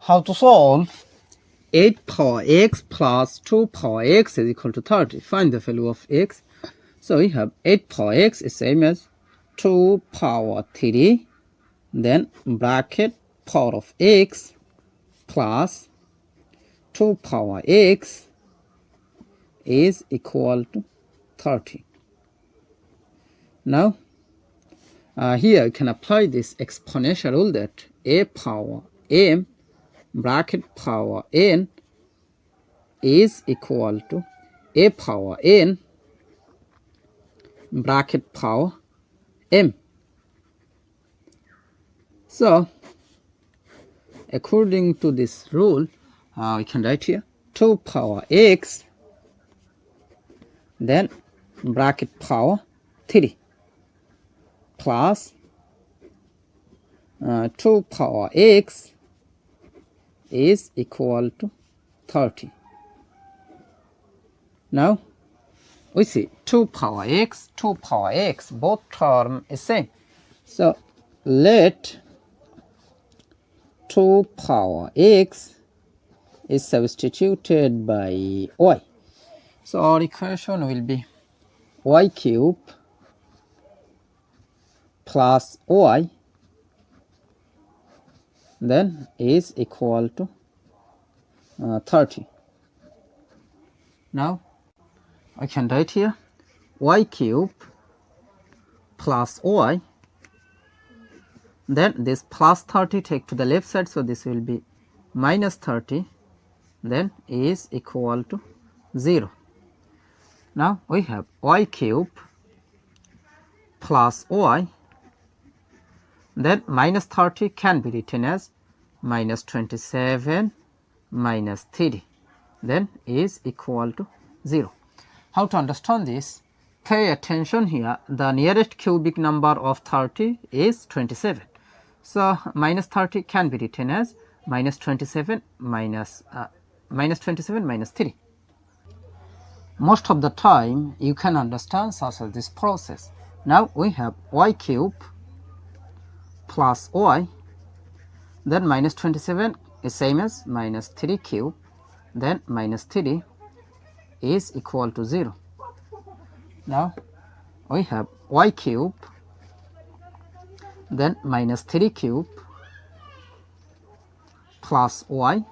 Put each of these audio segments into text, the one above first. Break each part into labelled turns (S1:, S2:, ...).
S1: How to solve 8 power x plus 2 power x is equal to 30. Find the value of x. So we have 8 power x is same as 2 power 3, then bracket power of x plus 2 power x is equal to 30. Now here you can apply this exponential rule that a power m bracket power n is equal to a power n bracket power m. So according to this rule, we can write here 2 power x, then bracket power 3 plus 2 power x is equal to 30. Now we see 2 power x, both term is same. So let 2 power x is substituted by y. So our equation will be y cube plus y then is equal to 30. Now I can write here y cube plus y, then this plus 30 take to the left side, so this will be minus 30, then is equal to 0. Now we have y cube plus y, then minus 30 can be written as minus 27 minus 3, then is equal to 0. How to understand this? Pay attention here. The nearest cubic number of 30 is 27. So minus 30 can be written as minus 27 minus 3. Most of the time you can understand such as this process. Now we have y cube plus y, then minus 27 is same as minus 3 cube, then minus 3 is equal to 0. Now we have y cube, then minus 3 cube plus y,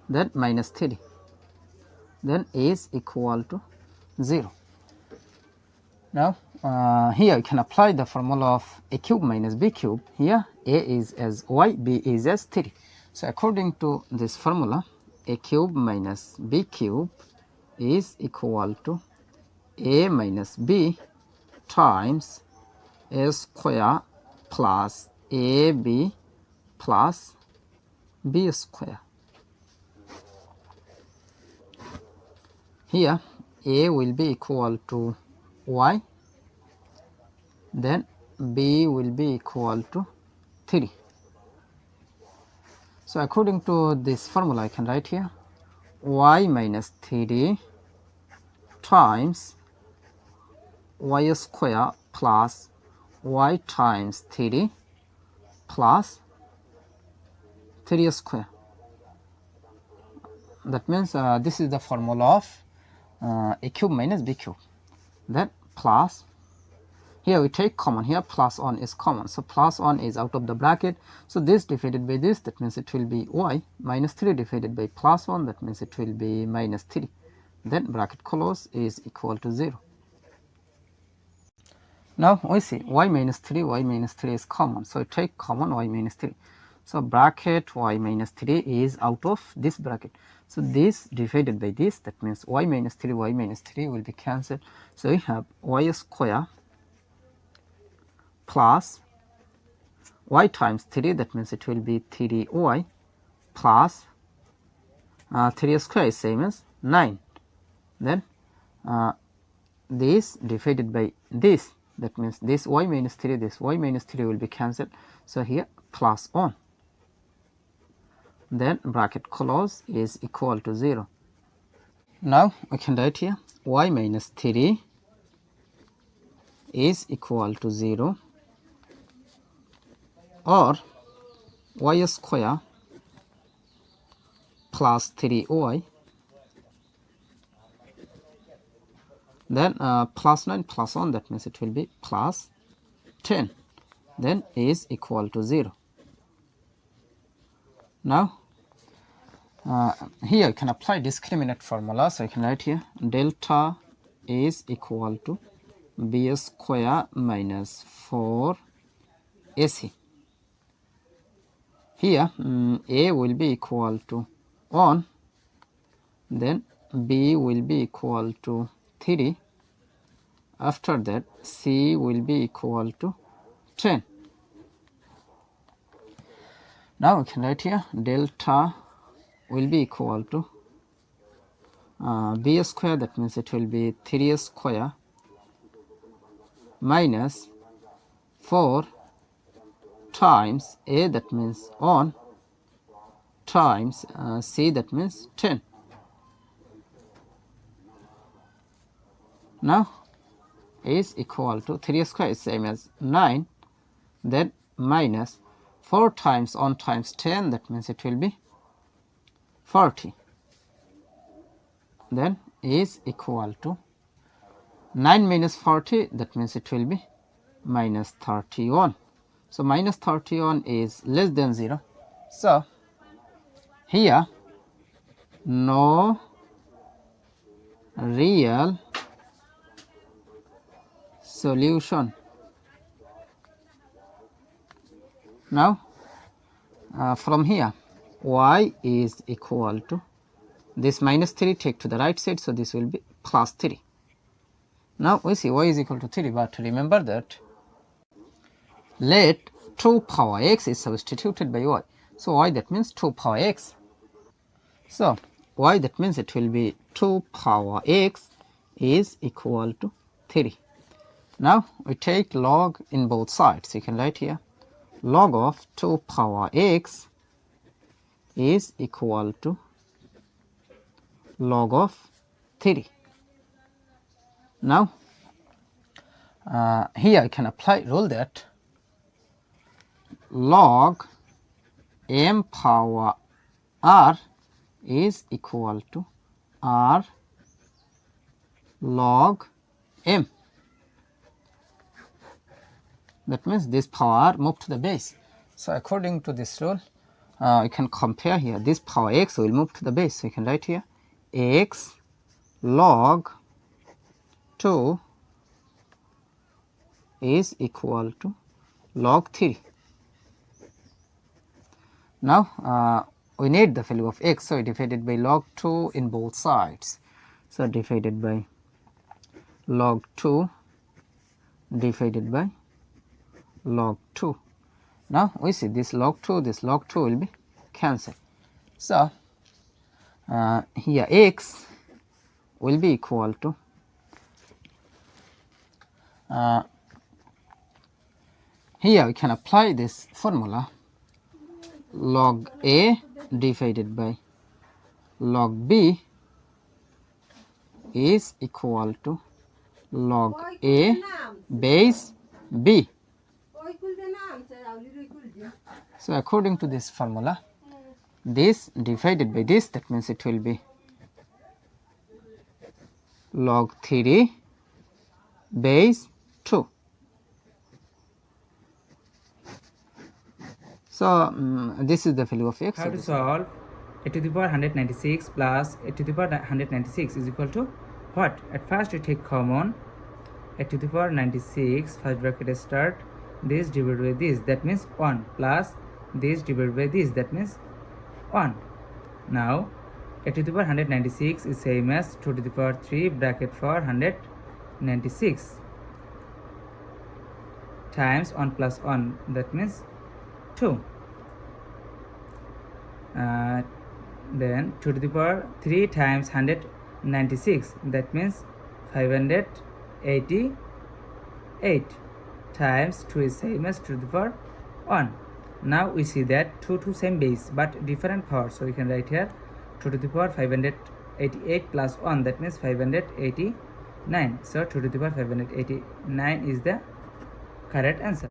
S1: then minus 3, then is equal to 0. Now here you can apply the formula of a cube minus b cube. Here a is as y, b is as 3. So according to this formula, a cube minus b cube is equal to a minus b times a square plus ab plus b square. Here a will be equal to y, then b will be equal to 3. So according to this formula I can write here y minus 3 times y square plus y times 3 plus 3 square. That means this is the formula of a cube minus b cube. Then plus, here we take common, here plus 1 is common, so plus 1 is out of the bracket, so this divided by this, that means it will be y, minus 3 divided by plus 1, that means it will be minus 3, then bracket close is equal to 0. Now we see y minus 3 is common, so take common y minus 3, so bracket y minus 3 is out of this bracket, so this divided by this, that means y minus 3 will be cancelled, so we have y square plus y times 3, that means it will be 3y plus 3 square is same as 9, then this divided by this, that means this y minus 3 will be cancelled, so here plus 1, then bracket close is equal to 0. Now we can write here y minus 3 is equal to 0, or y square plus 3y, then plus 9 plus 1, that means it will be plus 10, then is equal to 0. Now here you can apply discriminant formula, so you can write here delta is equal to b square minus 4 ac. Here a will be equal to 1, then b will be equal to 3, after that c will be equal to 10. Now we can write here delta will be equal to b square, that means it will be 3 square minus 4 times a, that means 1, times c, that means 10. Now is equal to 3 square is same as 9, then minus 4 times 1 times 10, that means it will be 40, then is equal to 9 minus 40, that means it will be minus 31. So minus 31 is less than 0. So here no real solution. Now from here y is equal to this minus 3 take to the right side, so this will be plus 3. Now we see y is equal to 3, but remember that let 2 power x is substituted by y. So y, that means 2 power x. So y, that means it will be 2 power x is equal to 3. Now we take log in both sides. You can write here log of 2 power x is equal to log of 3. Now here I can apply rule that log m power r is equal to r log m. That means this power move to the base. So according to this rule, you can compare here. This power x will move to the base. So you can write here x log 2 is equal to log 3. Now we need the value of x, so divided by log 2 in both sides. So divided by log 2 divided by log 2. Now we see this log 2 will be cancelled. So here x will be equal to here we can apply this formula log a divided by log b is equal to log a base b. So according to this formula, this divided by this, that means it will be log 3 base 2. So this is the value of x.
S2: How to solve a to the power 196 plus a to the power 196 is equal to what? At first we take common a to the power 96, first bracket start, this divided by this, that means 1, plus this divided by this, that means 1. Now a to the power 196 is same as 2 to the power 3 bracket for 196 times 1 plus 1, that means 2. Then 2 to the power 3 times 196, that means 588 times 2 is same as 2 to the power 1. Now we see that 2 same base but different power, so we can write here 2 to the power 588 plus 1, that means 589. So 2 to the power 589 is the correct answer.